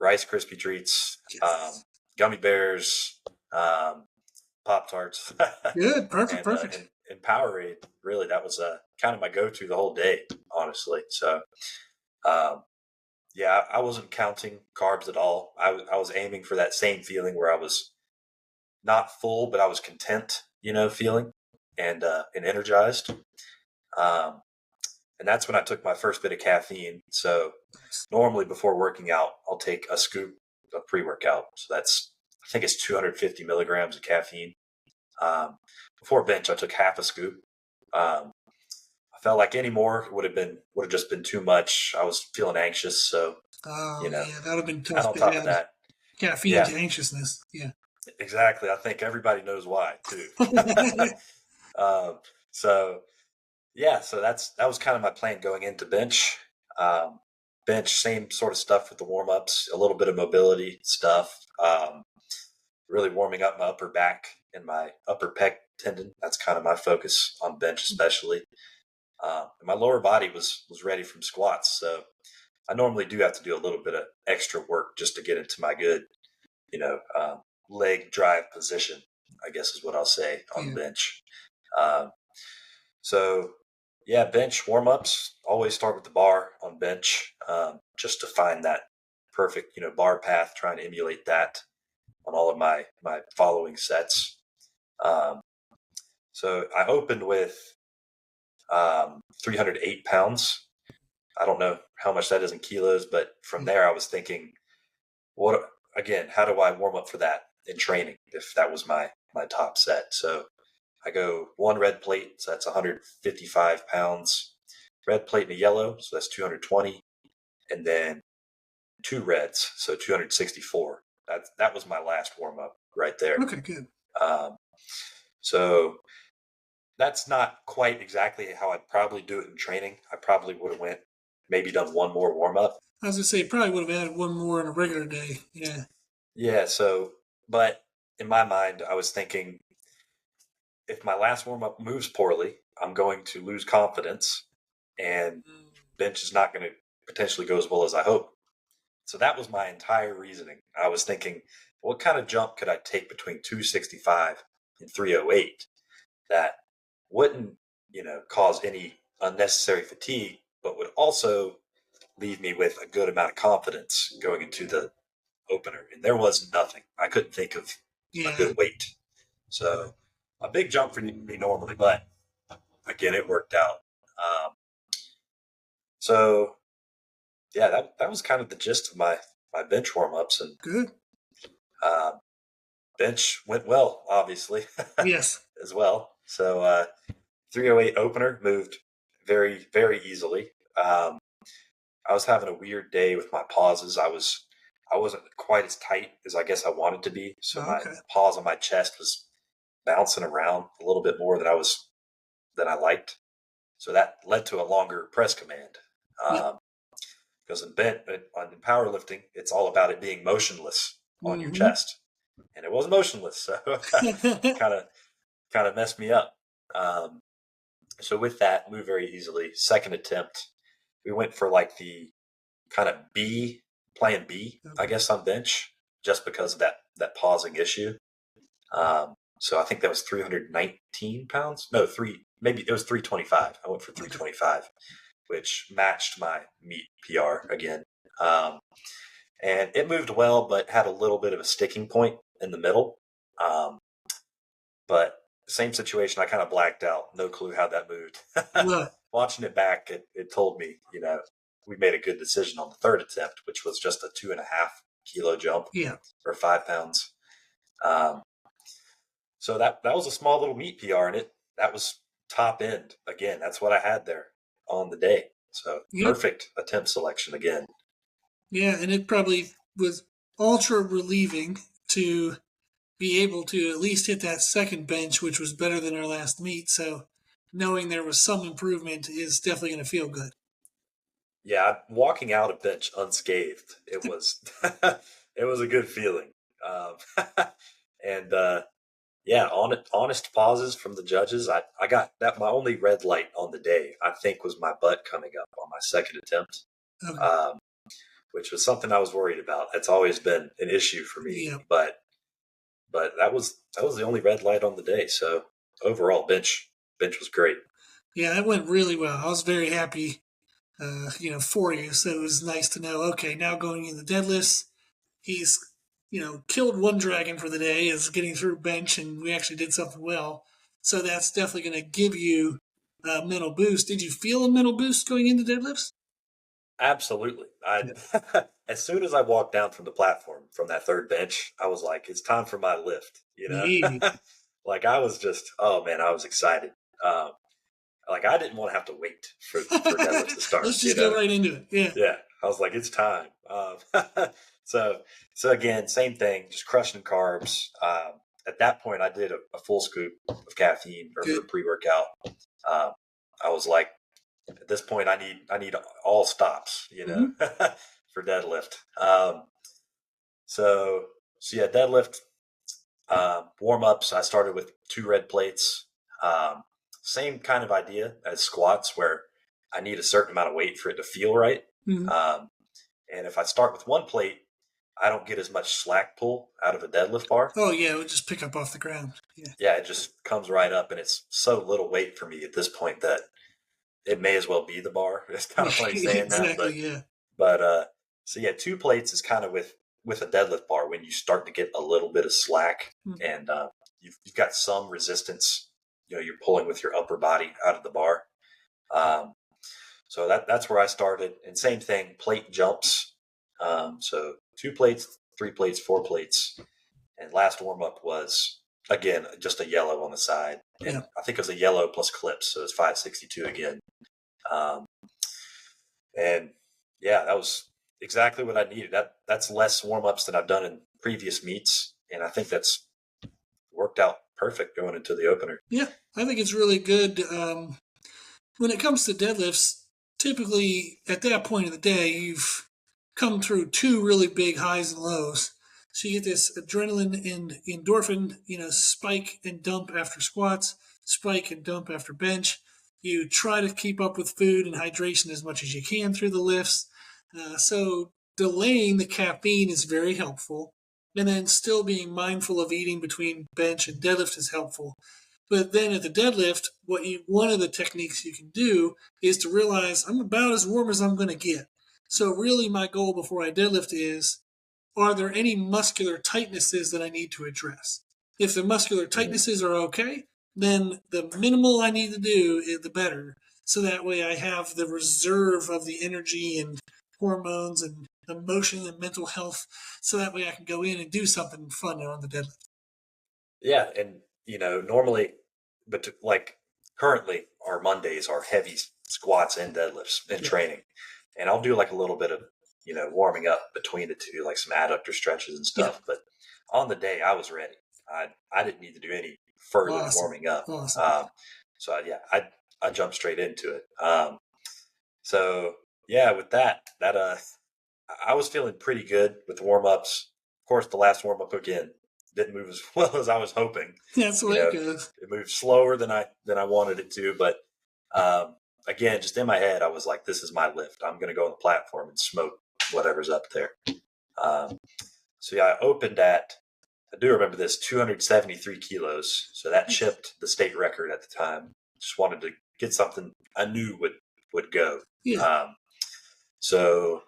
S2: Rice Krispie treats,
S1: Yes.
S2: gummy bears, Pop Tarts,
S1: Good. Perfect.
S2: and
S1: Perfect.
S2: and Powerade. Really, that was kind of my go-to the whole day, honestly. So um, yeah, I wasn't counting carbs at all. I was aiming for that same feeling where I was not full, but I was content, feeling and energized. Um, and that's when I took my first bit of caffeine. So
S1: Nice.
S2: normally before working out, I'll take a scoop of pre-workout. So I think it's 250 milligrams of caffeine. Before bench, I took half a scoop. I felt like any more would have just been too much. I was feeling anxious, so
S1: Oh
S2: you know.
S1: yeah, that would have been
S2: And
S1: tough
S2: on
S1: to
S2: top of
S1: add
S2: that,
S1: caffeine
S2: yeah,
S1: to anxiousness. Yeah.
S2: exactly. I think everybody knows why too. um, so yeah, so that was kind of my plan going into bench. Um, bench, same sort of stuff with the warm ups, a little bit of mobility stuff. Really warming up my upper back and my upper pec tendon. That's kind of my focus on bench, especially. And my lower body was ready from squats, so I normally do have to do a little bit of extra work just to get into my good, you know, um, leg drive position, I guess is what I'll say on
S1: Yeah.
S2: bench. Um, so, yeah, bench warm ups always start with the bar on bench, just to find that perfect, bar path. Trying to emulate that on all of my following sets. Um, so I opened with 308 pounds. I don't know how much that is in kilos, but from
S1: Yeah.
S2: there I was thinking, what again? How do I warm up for that in training if that was my top set? So I go one red plate, so that's 155 pounds. Red plate and a yellow, so that's 220, and then two reds, so 264. That was my last warm up right there.
S1: Okay. Good.
S2: Um, so that's not quite exactly how I'd probably do it in training. I probably would have went maybe done one more warm up.
S1: I was gonna say probably would have added one more on a regular day. Yeah.
S2: Yeah. So, but in my mind, I was thinking if my last warm up moves poorly, I'm going to lose confidence, and
S1: Mm.
S2: bench is not going to potentially go as well as I hope. So that was my entire reasoning. I was thinking, what kind of jump could I take between 265 and 308 that wouldn't, cause any unnecessary fatigue, but would also leave me with a good amount of confidence going into the opener. And there was nothing. I couldn't think of a
S1: Yeah.
S2: good weight. So a big jump for me normally, but again, it worked out. Um, so yeah, that was kind of the gist of my bench warm ups, and
S1: Good.
S2: uh, bench went well, obviously,
S1: Yes.
S2: as well. So 308 opener moved very very easily. I was having a weird day with my pauses. I wasn't quite as tight as I guess I wanted to be, so
S1: Oh,
S2: my
S1: okay.
S2: pause on my chest was bouncing around a little bit more than I liked. So that led to a longer press command.
S1: Yep.
S2: Um, because in powerlifting, it's all about it being motionless on your
S1: Mm-hmm.
S2: chest, and it was motionless, so kind of kind of messed me up. Um, so with that, moved very easily. Second attempt, we went for like the kind of plan B, I
S1: Okay.
S2: guess, on bench, just because of that pausing issue. So I think that was 319 pounds. No, maybe it was 325. I went for
S1: Okay.
S2: 325, which matched my meet PR again. Um, and it moved well, but had a little bit of a sticking point in the middle. Um, but same situation, I kind of blacked out. No clue how that moved.
S1: Well,
S2: Watching it back, it told me, we made a good decision on the third attempt, which was just a 2.5 kilo jump
S1: yeah.
S2: or 5 pounds. Um, so that was a small little meet PR, and that was top end again. That's what I had there on the day. So
S1: Yep.
S2: perfect attempt selection again.
S1: Yeah, and it probably was ultra relieving to be able to at least hit that second bench, which was better than our last meet. So knowing there was some improvement is definitely going to feel good.
S2: Yeah, walking out of bench unscathed, it was it was a good feeling. And yeah, honest pauses from the judges. I got that. My only red light on the day, I think, was my butt coming up on my second attempt,
S1: Okay.
S2: um, which was something I was worried about. That's always been an issue for me.
S1: Yeah.
S2: But that was the only red light on the day. So overall, bench was great.
S1: Yeah, that went really well. I was very happy, for you. So it was nice to know, okay, now going in the deadlifts, he's, killed one dragon for the day, is getting through bench, and we actually did something well. So that's definitely going to give you a mental boost. Did you feel a mental boost going into deadlifts?
S2: Absolutely. I as soon as I walked down from the platform from that third bench, I was like, it's time for my lift,
S1: Yeah.
S2: Like I was just, oh man, I was excited. Um, like I didn't want to have to wait for deadlifts to start,
S1: Let's just go right into it. Yeah.
S2: Yeah. I was like, it's time. So so again, same thing, just crushing carbs. At that point I did a full scoop of caffeine or
S1: Good.
S2: pre-workout. I was like, at this point I need all stops,
S1: Mm-hmm.
S2: for deadlift. So yeah, deadlift, warm ups. I started with 2 red plates. Um, Same kind of idea as squats, where I need a certain amount of weight for it to feel right.
S1: Mm-hmm.
S2: Um, and if I start with 1 plate, I don't get as much slack pull out of a deadlift bar.
S1: Oh, yeah, it would just pick up off the ground. Yeah.
S2: Yeah, it just comes right up, and it's so little weight for me at this point that it may as well be the bar. It's kind of funny saying that,
S1: Exactly, yeah.
S2: but so yeah, 2 plates is kind of with a deadlift bar when you start to get a little bit of slack,
S1: Mm-hmm.
S2: and you've got some resistance. You're pulling with your upper body out of the bar. Um, so that's where I started. And same thing, plate jumps. So 2 plates, 3 plates, 4 plates, and last warm up was again just a yellow on the side, and
S1: Yeah.
S2: I think it was a yellow plus clips, so it's 562 again. Um, and yeah, that was exactly what I needed. That's less warm ups than I've done in previous meets, and I think that's worked out perfect going into the opener.
S1: Yeah, I think it's really good. When it comes to deadlifts, typically at that point of the day, you've come through 2 really big highs and lows. So you get this adrenaline and endorphin, spike and dump after squats, spike and dump after bench. You try to keep up with food and hydration as much as you can through the lifts. So delaying the caffeine is very helpful. And then still being mindful of eating between bench and deadlift is helpful. But then at the deadlift, one of the techniques you can do is to realize I'm about as warm as I'm going to get. So really, my goal before I deadlift is: are there any muscular tightnesses that I need to address? If the muscular tightnesses are okay, then the minimal I need to do is the better. So that way, I have the reserve of the energy and hormones and emotion and mental health. So that way, I can go in and do something fun on the deadlift.
S2: Yeah, and normally, but like currently, our Mondays are heavy squats and deadlifts in
S1: Yeah.
S2: training, and I'll do like a little bit of warming up between the two, like some adductor stretches and
S1: Yeah.
S2: stuff. But on the day, I was ready. I didn't need to do any further
S1: Awesome.
S2: warming up.
S1: Awesome.
S2: So yeah, I jumped straight into it. So yeah, with that I was feeling pretty good with the warm ups. Of course, the last warm up again didn't move as well as I was hoping.
S1: That's the way it goes.
S2: It moved slower than I wanted it to. But again, just in my head, I was like, "This is my lift. I'm going to go on the platform and smoke whatever's up there." So yeah, I opened at, I do remember this, 273 kilos. So that chipped the state record at the time. Just wanted to get something I knew would go.
S1: Yeah.
S2: So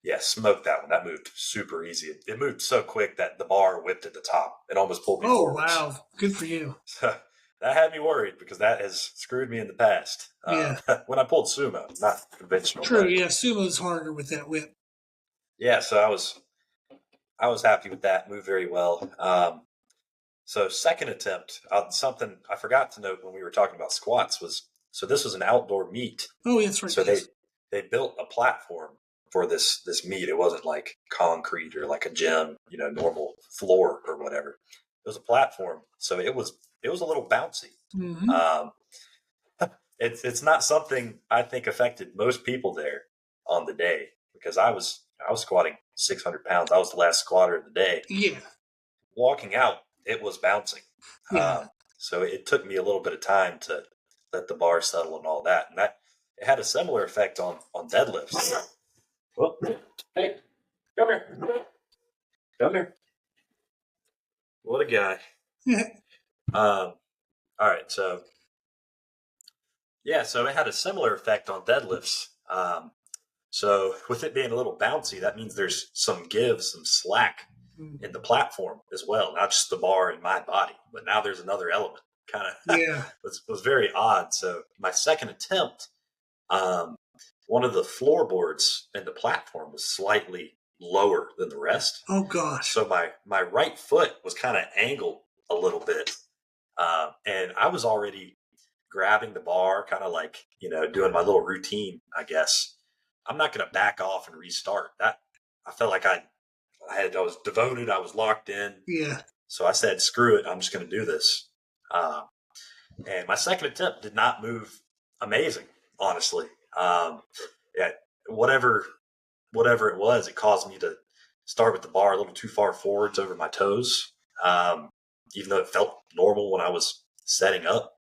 S2: yeah, smoked that one. That moved super easy. It moved so quick that the bar whipped at the top. It almost pulled me forwards.
S1: Wow. Good for you.
S2: So that had me worried because that has screwed me in the past.
S1: Yeah.
S2: When I pulled sumo, not conventional.
S1: True.
S2: But
S1: Yeah. Sumo's harder with that whip.
S2: yeah, so I was happy with that. Moved very well. So second attempt, something I forgot to note when we were talking about squats was, so this was an outdoor meet.
S1: Oh, that's right.
S2: So
S1: yes.
S2: they built a platform for this meet. It wasn't like concrete or like a gym, normal floor or whatever. It was a platform, so it was a little bouncy.
S1: Mm-hmm.
S2: It's not something I think affected most people there on the day, because I was squatting 600 pounds. I was the last squatter of the day.
S1: Yeah.
S2: walking out, it was bouncing.
S1: Yeah.
S2: So it took me a little bit of time to let the bar settle and all that. And that it had a similar effect on deadlifts. Well, hey, come here. Come here. What a guy. All right. So, yeah, so it had a similar effect on deadlifts. So with it being a little bouncy, that means there's some give, some slack in the platform as well, not just the bar and my body, but now there's another element. Kind of
S1: Yeah.
S2: was very odd. So my second attempt, one of the floorboards in the platform was slightly lower than the rest.
S1: Oh gosh.
S2: So my right foot was kind of angled a little bit, and I was already grabbing the bar, kind of like doing my little routine, I guess. I'm not going to back off and restart. That I felt like I was devoted. I was locked in.
S1: Yeah.
S2: So I said, "Screw it! I'm just going to do this." And my second attempt did not move amazing, honestly. Yeah, whatever it was, it caused me to start with the bar a little too far forwards over my toes, even though it felt normal when I was setting up,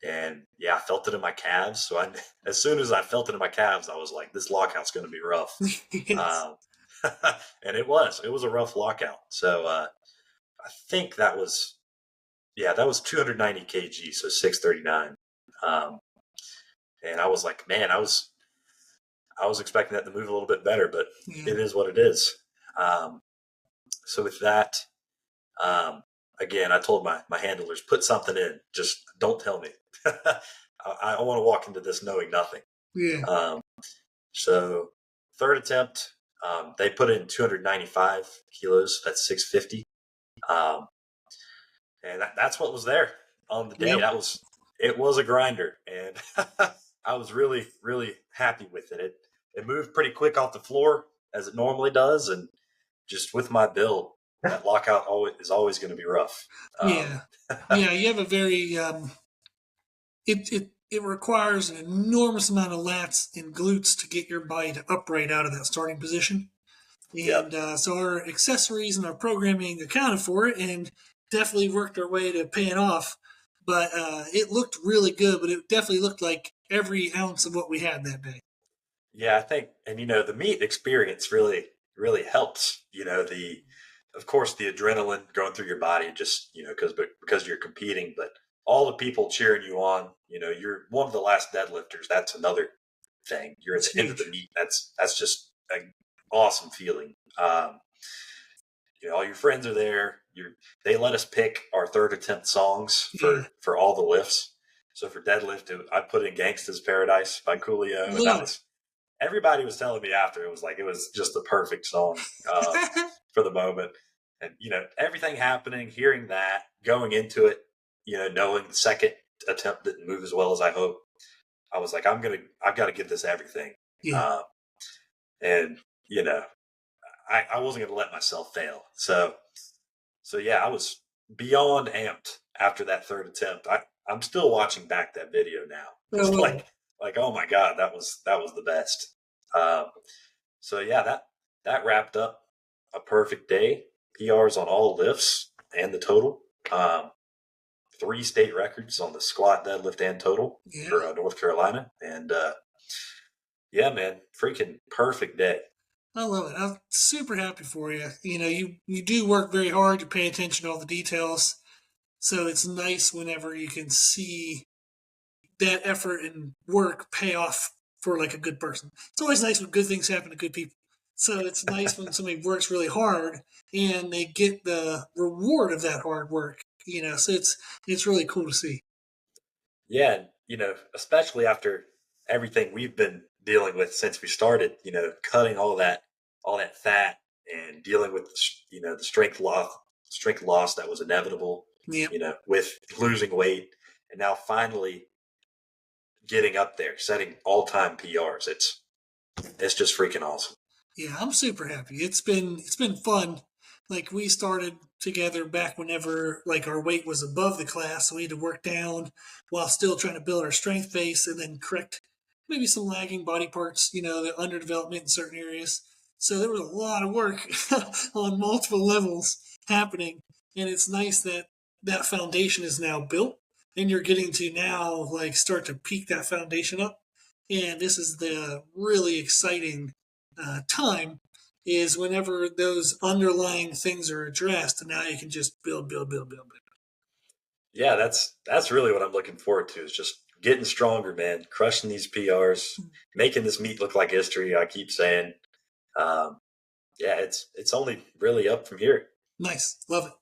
S2: and yeah, I felt it in my calves. So as soon as I felt it in my calves, I was like, this lockout's going to be rough.
S1: Yes.
S2: And it was a rough lockout. So I think that was 290 kg, so 639. And I was like, man, I was expecting that to move a little bit better, but It is what it is. So with that, again, I told my handlers, put something in, just don't tell me. I want to walk into this knowing nothing.
S1: Yeah.
S2: So third attempt, they put in 295 kilos. That's 650. And that's what was there on the day.
S1: Yep.
S2: It was a grinder, and I was really, really happy with it. It moved pretty quick off the floor as it normally does, and just with my build, that lockout is always going to be rough.
S1: Yeah. Yeah. You have a very it requires an enormous amount of lats and glutes to get your body to upright out of that starting position. And so our accessories and our programming accounted for it and definitely worked our way to paying off. But it looked really good, but it definitely looked like every ounce of what we had that day.
S2: Yeah, I think, and the meet experience really, really helps. Of course, the adrenaline going through your body, just because you're competing, but all the people cheering you on. You're one of the last deadlifters. That's another thing. You're at the end of the meet. That's just an awesome feeling. All your friends are there. They let us pick our third attempt songs for all the lifts. So for deadlift, I put in "Gangsta's Paradise" by Coolio, and that was. Everybody was telling me after, it was just the perfect song for the moment. And, everything happening, hearing that, going into it, knowing the second attempt didn't move as well as I hoped, I was like, I've got to give this everything.
S1: Yeah.
S2: And, I wasn't going to let myself fail. So yeah, I was beyond amped after that third attempt. I'm still watching back that video now. It's like, oh my God, that was the best. So yeah, that wrapped up a perfect day. PRs on all lifts and the total. 3 state records on the squat, deadlift, and total for North Carolina. And yeah, man, freaking perfect day.
S1: I love it. I'm super happy for you. You do work very hard. You pay attention to all the details. So it's nice whenever you can see that effort and work pay off for like a good person. It's always nice when good things happen to good people. So it's nice when somebody works really hard and they get the reward of that hard work. So it's really cool to see.
S2: Yeah, especially after everything we've been dealing with since we started, cutting all that fat and dealing with the strength loss that was inevitable.
S1: Yep.
S2: With losing weight, and now finally getting up there, setting all-time PRs. It's just freaking awesome.
S1: Yeah, I'm super happy. It's been fun. Like we started together back whenever like our weight was above the class, so we had to work down while still trying to build our strength base and then correct maybe some lagging body parts, the underdevelopment in certain areas. So there was a lot of work on multiple levels happening. And it's nice that that foundation is now built and you're getting to now like start to peak that foundation up. And this is the really exciting time is whenever those underlying things are addressed, and now you can just build.
S2: Yeah, that's really what I'm looking forward to is just getting stronger, man, crushing these PRs, making this meet look like history. I keep saying, um, yeah, it's only really up from here.
S1: Nice, love it.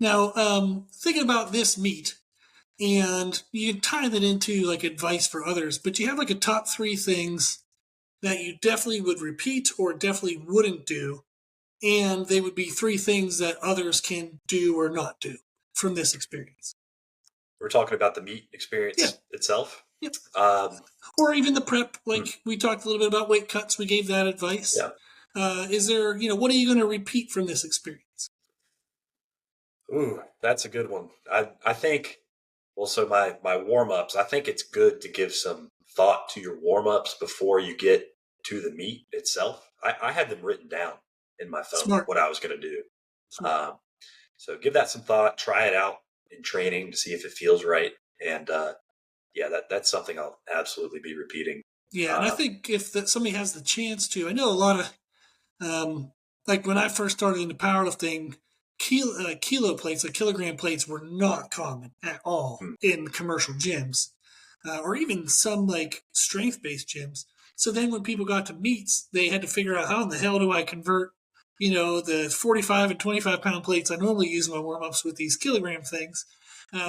S1: Now, thinking about this meet, and you can tie that into like advice for others, but you have like a top three things that you definitely would repeat or definitely wouldn't do, and they would be three things that others can do or not do from this experience.
S2: We're talking about the meet
S1: Yeah.
S2: experience itself.
S1: Yep.
S2: Um,
S1: Or even the prep, like we talked a little bit about weight cuts. We gave that advice.
S2: yeah.
S1: Is there, what are you going to repeat from this experience?
S2: Ooh, that's a good one. I think, well, so my warm ups, I think it's good to give some thought to your warm ups before you get to the meet itself. I had them written down in my phone,
S1: Smart.
S2: what I was going to do.
S1: Smart.
S2: So give that some thought, try it out in training to see if it feels right. And yeah, that's something I'll absolutely be repeating.
S1: Yeah, and I think if that somebody has the chance to, I know a lot of like when I first started into powerlifting, kilo plates, like kilogram plates, were not common at all in commercial gyms, or even some like strength-based gyms. So then when people got to meets, they had to figure out how in the hell do I convert, the 45 and 25-pound plates I normally use in my warm-ups with these kilogram things.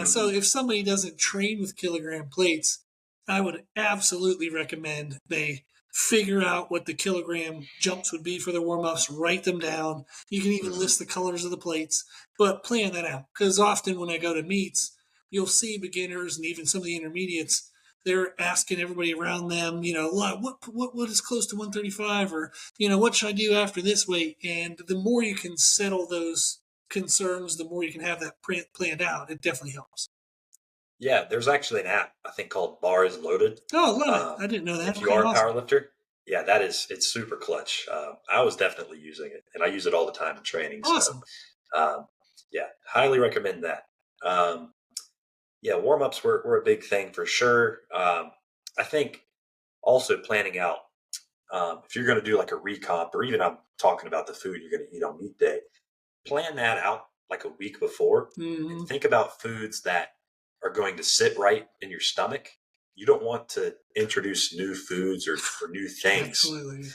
S1: So if somebody doesn't train with kilogram plates, I would absolutely recommend they figure out what the kilogram jumps would be for their warm-ups, write them down. You can even list the colors of the plates, but plan that out. Because often when I go to meets, you'll see beginners and even some of the intermediates, they're asking everybody around them, what is close to 135, or what should I do after this weight? And the more you can settle those concerns, the more you can have that planned out. It definitely helps.
S2: Yeah, there's actually an app I think called Bars Loaded.
S1: Oh, love it! I didn't know that.
S2: If you
S1: Okay,
S2: are a
S1: awesome.
S2: powerlifter, yeah, it's super clutch. I was definitely using it, and I use it all the time in training.
S1: Awesome.
S2: So, yeah, highly recommend that. Um, yeah, warm ups were a big thing for sure. I think also planning out if you're going to do like a recomp, or even I'm talking about the food you're going to eat on meet day, plan that out like a week before and think about foods that are going to sit right in your stomach. You don't want to introduce new foods or new things
S1: Absolutely.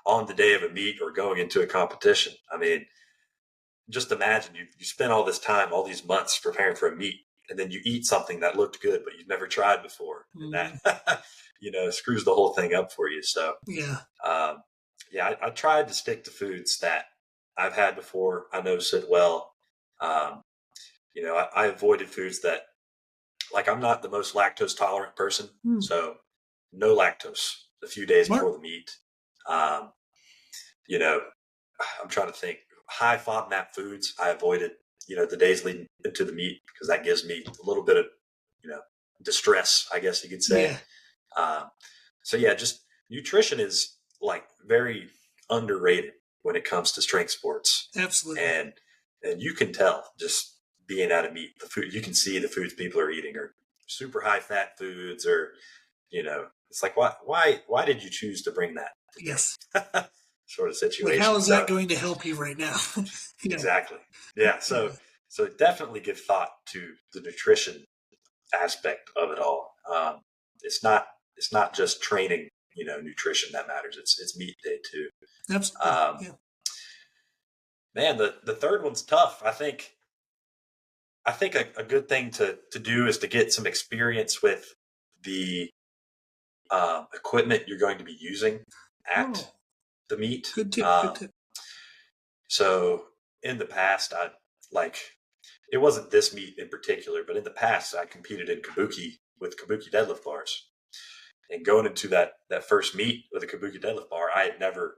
S2: on the day of a meet or going into a competition. I mean, just imagine you spend all this time, all these months preparing for a meet, and then you eat something that looked good, but you've never tried before. And that, screws the whole thing up for you. So,
S1: Yeah.
S2: yeah, I tried to stick to foods that I've had before. I know sit well. Um, I avoided foods that, like, I'm not the most lactose tolerant person, so no lactose a few days
S1: Smart.
S2: before the meet. Um, I'm trying to think. High FODMAP foods I avoided, the days leading into the meet because that gives me a little bit of, distress, I guess you could say.
S1: Yeah.
S2: So yeah, just nutrition is like very underrated when it comes to strength sports.
S1: Absolutely.
S2: And you can tell just being at a meet, the food, you can see the foods people are eating are super high fat foods, or it's like why did you choose to bring that today?
S1: Yes.
S2: Sort of situation.
S1: Like, how is that going to help you right now?
S2: Exactly. Yeah. So definitely give thought to the nutrition aspect of it all. It's not just training, nutrition that matters. It's meet day too.
S1: Absolutely. Yeah.
S2: Man, the third one's tough. I think a good thing to do is to get some experience with the equipment you're going to be using at the meet.
S1: Good tip. Good tip.
S2: So in the past, it wasn't this meet in particular, but in the past, I competed in kabuki with kabuki deadlift bars. And going into that first meet with a kabuki deadlift bar, I had never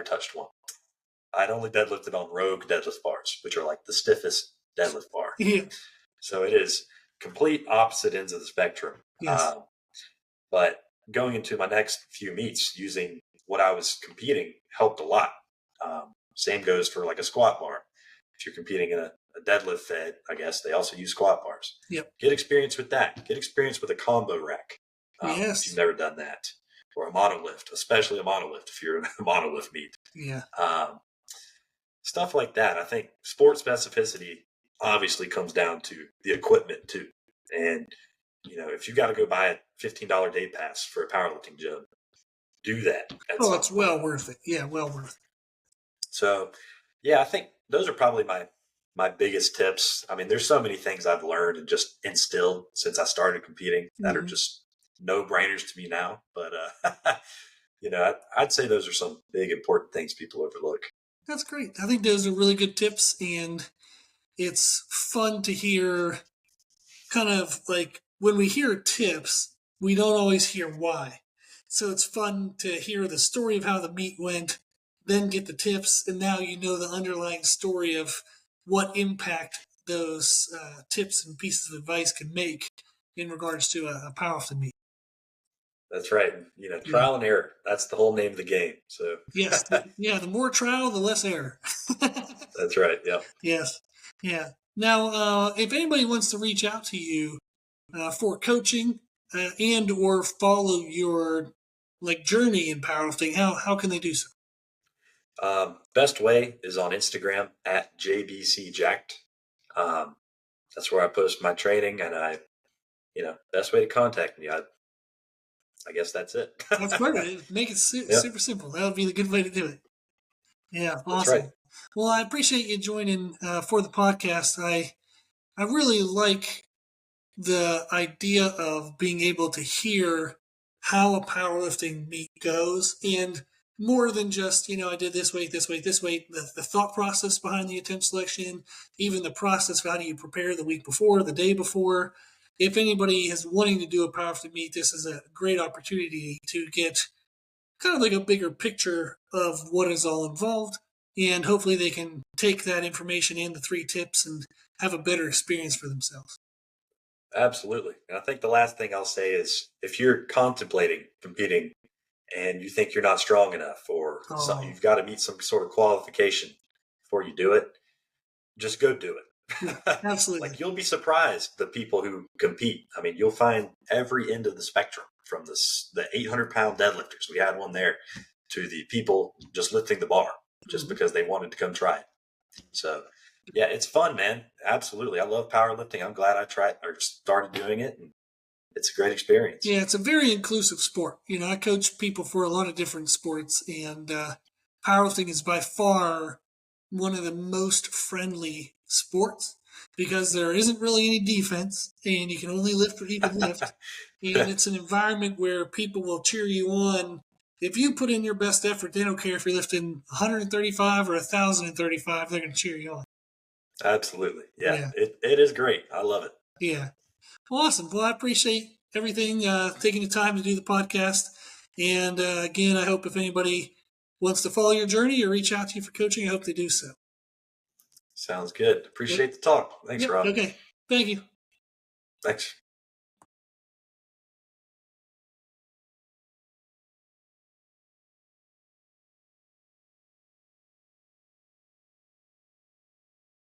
S2: touched one. I'd only deadlifted on Rogue deadlift bars, which are like the stiffest deadlift bar.
S1: Yeah.
S2: So it is complete opposite ends of the spectrum.
S1: Yes.
S2: But going into my next few meets using what I was competing helped a lot. Same goes for like a squat bar. If you're competing in a deadlift fed, I guess they also use squat bars.
S1: Yep.
S2: Get experience with that. Get experience with a combo rack.
S1: Yes.
S2: If you've never done that, or a monolift, especially a monolift if you're in a monolift meet.
S1: Yeah.
S2: Stuff like that. I think sport specificity obviously comes down to the equipment too. And, if you got to go buy a $15 day pass for a powerlifting gym, do that at some
S1: It's
S2: point.
S1: well worth it. Yeah, well worth it.
S2: So, yeah, I think those are probably my biggest tips. I mean, there's so many things I've learned and just instilled since I started competing that are just no-brainers to me now. But, I'd say those are some big important things people overlook.
S1: That's great. I think those are really good tips, and it's fun to hear kind of like when we hear tips, we don't always hear why. So it's fun to hear the story of how the meet went, then get the tips, and now you know the underlying story of what impact those tips and pieces of advice can make in regards to a powerlifting meet.
S2: That's right. Trial and error. That's the whole name of the game. So
S1: yes, the more trial, the less error.
S2: That's right. Yeah.
S1: Yes. Yeah. Now, if anybody wants to reach out to you for coaching and or follow your journey in powerlifting, how can they do so?
S2: Best way is on Instagram at JBCJacked. That's where I post my training, and best way to contact me. I guess that's it.
S1: That's great. Make it super simple. That would be the good way to do it. Yeah, awesome.
S2: That's right.
S1: Well, I appreciate you joining for the podcast. I really like the idea of being able to hear how a powerlifting meet goes, and more than just, I did this weight, this weight, this weight, the thought process behind the attempt selection, even the process of how do you prepare the week before, the day before. If anybody is wanting to do a powerlifting meet, this is a great opportunity to get kind of like a bigger picture of what is all involved. And hopefully they can take that information and the 3 tips and have a better experience for themselves.
S2: Absolutely. And I think the last thing I'll say is if you're contemplating competing and you think you're not strong enough or you've got to meet some sort of qualification before you do it, just go do it.
S1: Absolutely.
S2: You'll be surprised the people who compete. I mean, you'll find every end of the spectrum from the 800-pound deadlifters. We had one there to the people just lifting the bar just because they wanted to come try it. So, yeah, it's fun, man. Absolutely. I love powerlifting. I'm glad I tried or started doing it. And it's a great experience.
S1: Yeah, it's a very inclusive sport. I coach people for a lot of different sports, and powerlifting is by far one of the most friendly sports because there isn't really any defense, and you can only lift what you can lift. And it's an environment where people will cheer you on. If you put in your best effort, they don't care if you're lifting 135 or 1,035, they're going to cheer you on.
S2: Absolutely. Yeah. It is great. I love it.
S1: Yeah. Awesome. Well, I appreciate everything, taking the time to do the podcast. And again, I hope if anybody wants to follow your journey or reach out to you for coaching, I hope they do so.
S2: Sounds good. Appreciate the talk. Thanks, Rob.
S1: Okay. Thank you.
S2: Thanks.